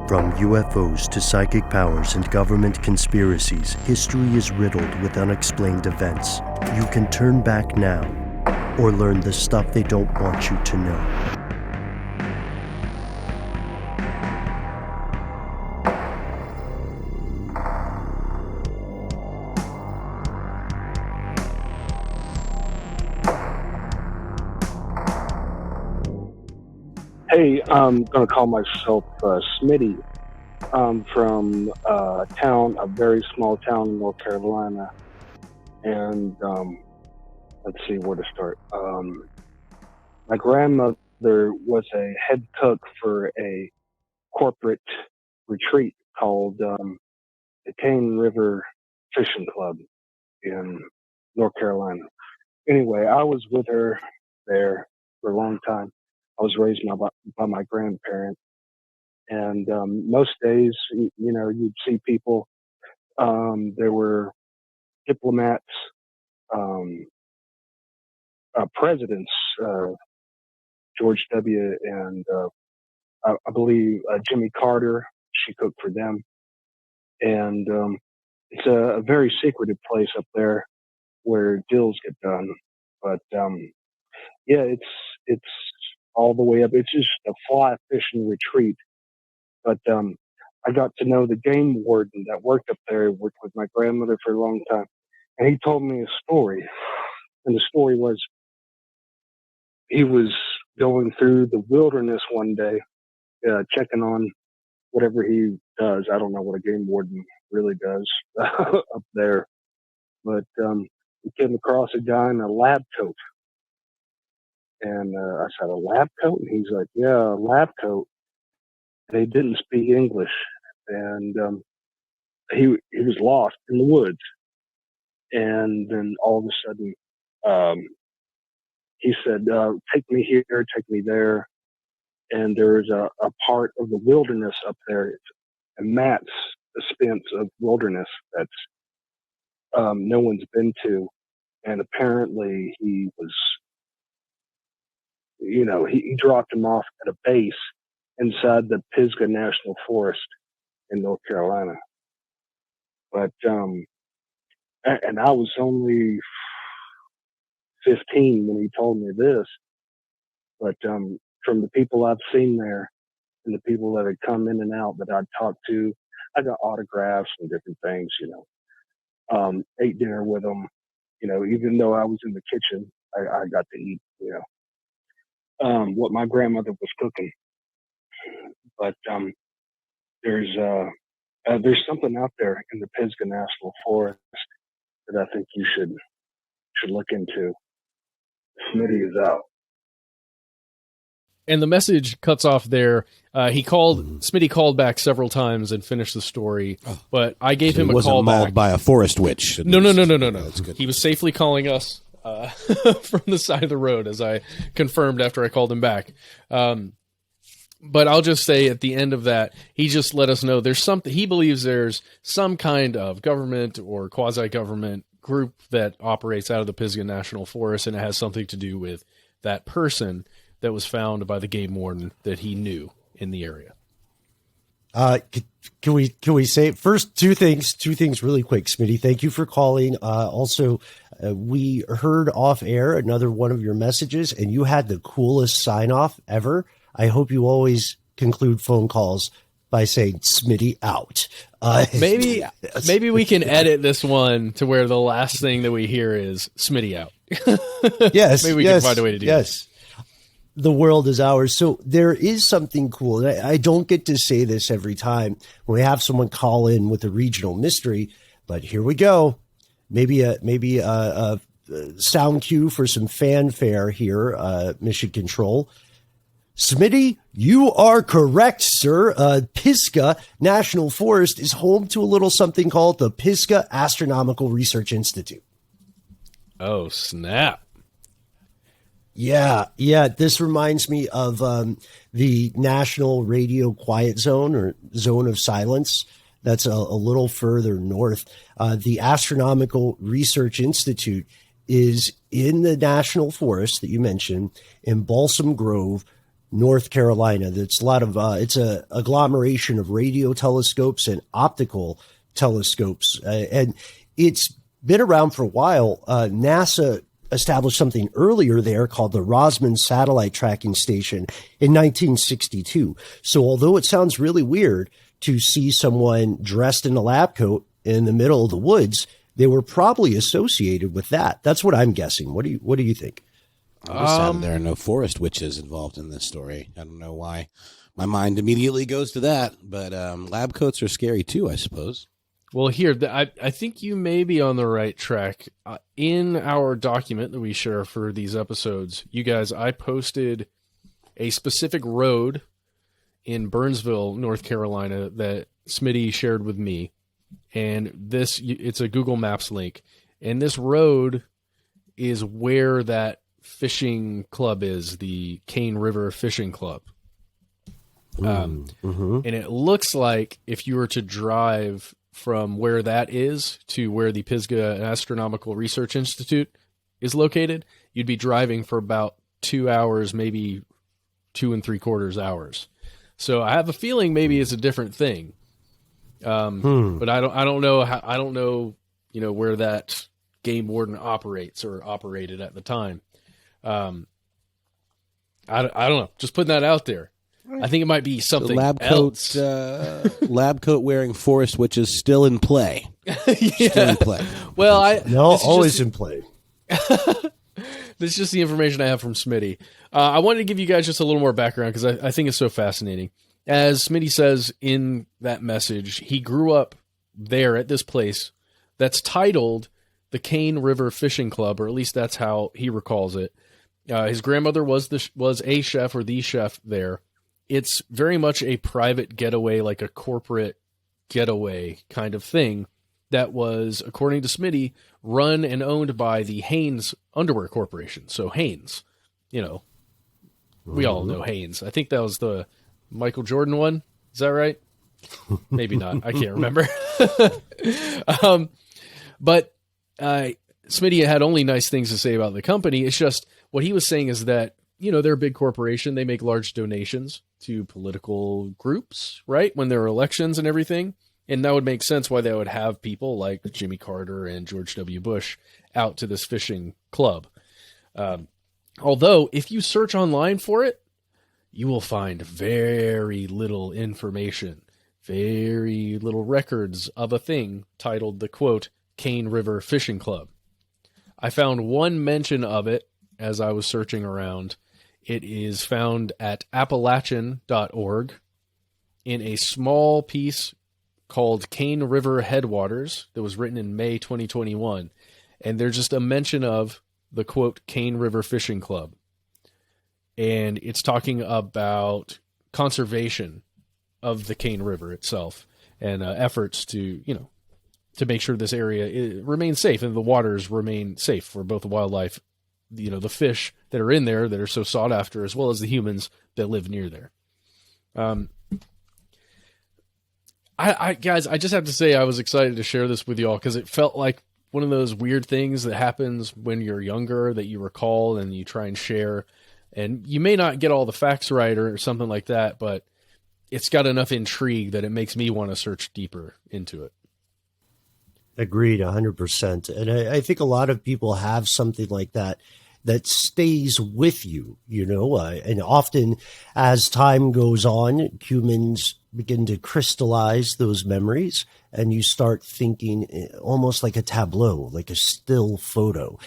From UFOs to psychic powers and government conspiracies, history is riddled with unexplained events. You can turn back now or learn the stuff they don't want you to know. Hey, I'm going to call myself Smitty. I'm from a very small town in North Carolina. And let's see where to start. My grandmother was a head cook for a corporate retreat called the Cane River Fishing Club in North Carolina. Anyway, I was with her there for a long time. I was raised by my grandparents, and most days, you'd see people. There were diplomats, presidents, George W. and I believe Jimmy Carter. She cooked for them, and it's a very secretive place up there where deals get done. But yeah, it's all the way up. It's just a fly fishing retreat. But I got to know the game warden that worked up there, worked with my grandmother for a long time. And he told me a story. And the story was he was going through the wilderness one day, checking on whatever he does. I don't know what a game warden really does up there. But he came across a guy in a lab coat. And I said, a lab coat? And he's like, yeah, a lab coat. And he didn't speak English. And he was lost in the woods. And then all of a sudden, he said, take me here, take me there. And there's a part of the wilderness up there. It's a Matt's expanse of wilderness that's no one's been to. And apparently he was, he dropped him off at a base inside the Pisgah National Forest in North Carolina. But, and I was only 15 when he told me this. But from the people I've seen there and the people that had come in and out that I'd talked to, I got autographs and different things, ate dinner with them, even though I was in the kitchen, I got to eat, what my grandmother was cooking. But there's something out there in the Pisgah National Forest that I think you should look into. Smitty is out. And the message cuts off there. Smitty called back several times and finished the story, but I gave him a call back. Wasn't mauled by a forest witch. No. That's good. He was safely calling us from the side of the road, as I confirmed after I called him back. But I'll just say at the end of that, he just let us know he believes there's some kind of government or quasi-government group that operates out of the Pisgah National Forest, and it has something to do with that person that was found by the game warden that he knew in the area. Can we say first two things really quick, Smitty? Thank you for calling. Also, we heard off air another one of your messages, and you had the coolest sign off ever. I hope you always conclude phone calls by saying Smitty out. Maybe we can edit this one to where the last thing that we hear is Smitty out. Yes. Maybe we can find a way to do this. The world is ours. So there is something cool. I don't get to say this every time when we have someone call in with a regional mystery, but here we go. Maybe a sound cue for some fanfare here, Mission Control. Smitty, you are correct, sir. Pisgah National Forest is home to a little something called the Pisgah Astronomical Research Institute. Oh, snap. Yeah. This reminds me of the National Radio Quiet Zone or Zone of Silence. That's a little further north. The Astronomical Research Institute is in the National Forest that you mentioned in Balsam Grove, North Carolina. That's a lot of it's a agglomeration of radio telescopes and optical telescopes, and it's been around for a while. NASA established something earlier there called the Rosman Satellite Tracking Station in 1962. So although it sounds really weird to see someone dressed in a lab coat in the middle of the woods, they were probably associated with that. That's what I'm guessing. What do you think? There are no forest witches involved in this story. I don't know why my mind immediately goes to that, but lab coats are scary too, I suppose. Well, here, I think you may be on the right track. In our document that we share for these episodes, you guys, I posted a specific road in Burnsville, North Carolina, that Smitty shared with me. And it's a Google Maps link. And this road is where that fishing club is, the Cane River Fishing Club. And it looks like if you were to drive from where that is to where the Pisgah Astronomical Research Institute is located, you'd be driving for about 2 hours, maybe 2 3/4 hours. So I have a feeling maybe it's a different thing. But I don't know where that game warden operates or operated at the time. I don't know. Just putting that out there. I think it might be something else. Lab coat wearing forest witches still in play. Yeah. Still in play. Well, always in play. This is just the information I have from Smitty. I wanted to give you guys just a little more background because I think it's so fascinating. As Smitty says in that message, he grew up there at this place that's titled the Cane River Fishing Club, or at least that's how he recalls it. His grandmother was a chef or the chef there. It's very much a private getaway, like a corporate getaway kind of thing that was, according to Smitty, run and owned by the Hanes Underwear Corporation. So Hanes, we all know Hanes. I think that was the Michael Jordan one. Is that right? Maybe not. I can't remember. But Smitty had only nice things to say about the company. It's just what he was saying is that, they're a big corporation. They make large donations to political groups, right? When there are elections and everything. And that would make sense why they would have people like Jimmy Carter and George W. Bush out to this fishing club. Although, if you search online for it, you will find very little information, very little records of a thing titled the, quote, Cane River Fishing Club. I found one mention of it as I was searching around. It is found at Appalachian.org in a small piece called Cane River Headwaters that was written in May 2021. And there's just a mention of the, quote, Cane River Fishing Club. And it's talking about conservation of the Cane River itself and efforts to make sure this area remains safe and the waters remain safe for both the wildlife, the fish that are in there that are so sought after, as well as the humans that live near there. Guys, I just have to say I was excited to share this with y'all because it felt like one of those weird things that happens when you're younger that you recall and you try and share. And you may not get all the facts right or something like that, but it's got enough intrigue that it makes me want to search deeper into it. Agreed, 100%. And I think a lot of people have something like that stays with you, and often as time goes on, humans begin to crystallize those memories and you start thinking almost like a tableau, like a still photo.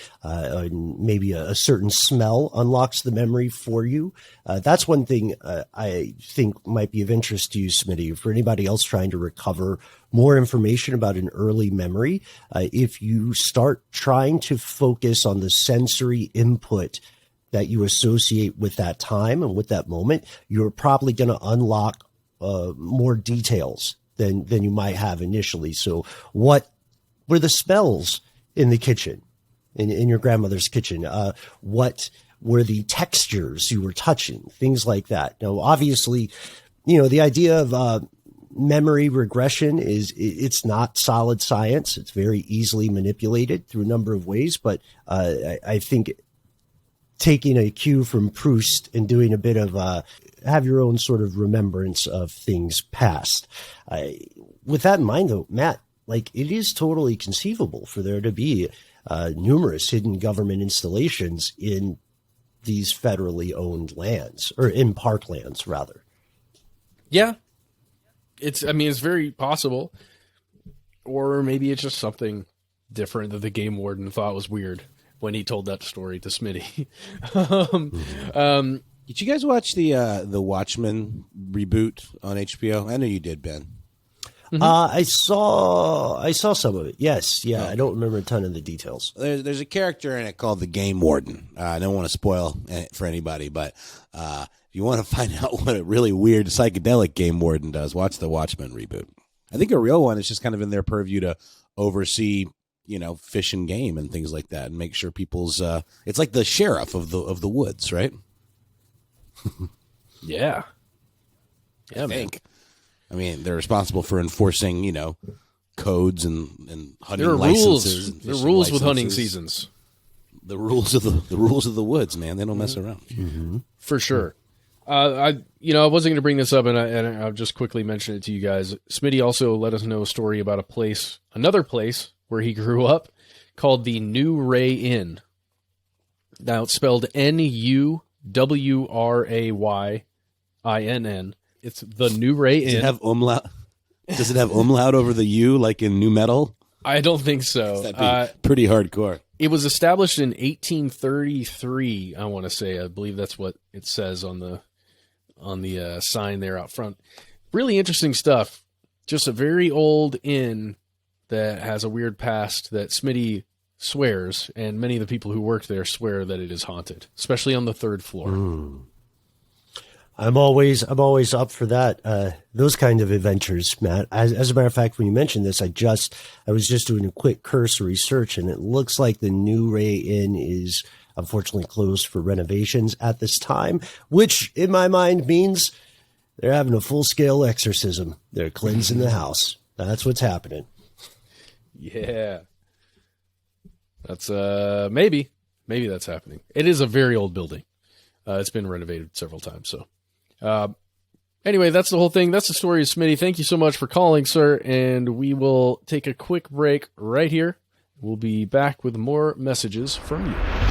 Maybe a certain smell unlocks the memory for you. That's one thing I think might be of interest to you, Smitty, for anybody else trying to recover more information about an early memory. If you start trying to focus on the sensory input that you associate with that time and with that moment, you're probably going to unlock more details than you might have initially. So what were the smells in the kitchen, in your grandmother's kitchen? What were the textures you were touching? Things like that. Now, obviously, the idea of memory regression it's not solid science. It's very easily manipulated through a number of ways, but I think taking a cue from Proust and doing a bit of have your own sort of remembrance of things past. With that in mind, though, Matt, like it is totally conceivable for there to be numerous hidden government installations in these federally owned lands, or in parklands, rather. Yeah. It's very possible. Or maybe it's just something different that the game warden thought was weird when he told that story to Smitty. Did you guys watch the Watchmen reboot on HBO? I know you did, Ben. Mm-hmm. I saw some of it. Yes. Yeah. I don't remember a ton of the details. There's a character in it called the Game Warden. I don't want to spoil it for anybody, but if you want to find out what a really weird psychedelic Game Warden does, watch the Watchmen reboot. I think a real one is just kind of in their purview to oversee, fish and game and things like that, and make sure people's. It's like the sheriff of the woods, right? Yeah. Yeah, I think. I mean, they're responsible for enforcing, codes and hunting there are licenses. There are rules with hunting seasons. The rules of the woods, man. They don't mess around. Mm-hmm. For sure. I wasn't going to bring this up, and I'll just quickly mention it to you guys. Smitty also let us know a story about another place where he grew up, called the New Ray Inn. Now it's spelled NUWRAYINN. It's the New Ray Inn. Does it have umlaut? Does it have umlaut over the U like in new metal? I don't think so. That'd be pretty hardcore. It was established in 1833. I want to say. I believe that's what it says on the sign there out front. Really interesting stuff. Just a very old inn that has a weird past that Smitty swears, and many of the people who work there swear that it is haunted, especially on the third floor. Mm. I'm always up for that. Those kind of adventures, Matt. As a matter of fact, when you mentioned this, I was just doing a quick cursory search, and it looks like the New Ray Inn is unfortunately closed for renovations at this time, which in my mind means they're having a full-scale exorcism. They're cleansing the house. That's what's happening. Yeah. That's maybe that's happening. It is a very old building. It's been renovated several times, so. Anyway, that's the whole thing. That's the story of Smitty. Thank you so much for calling, sir. And we will take a quick break right here. We'll be back with more messages from you.